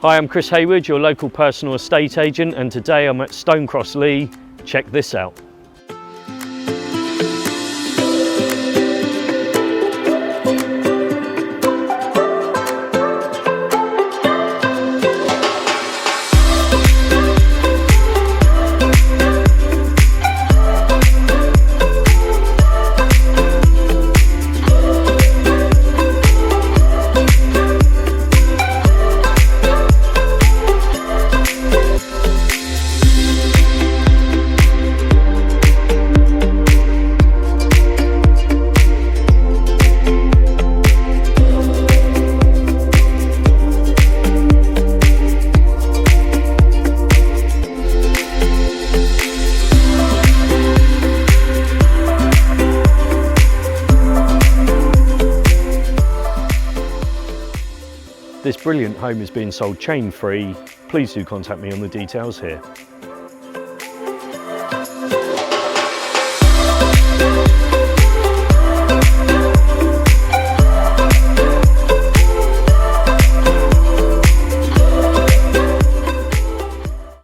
Hi, I'm Chris Hayward, your local personal estate agent, and today I'm at Stonecross, Lee. Check this out. This brilliant home is being sold chain free. Please do contact me on the details here.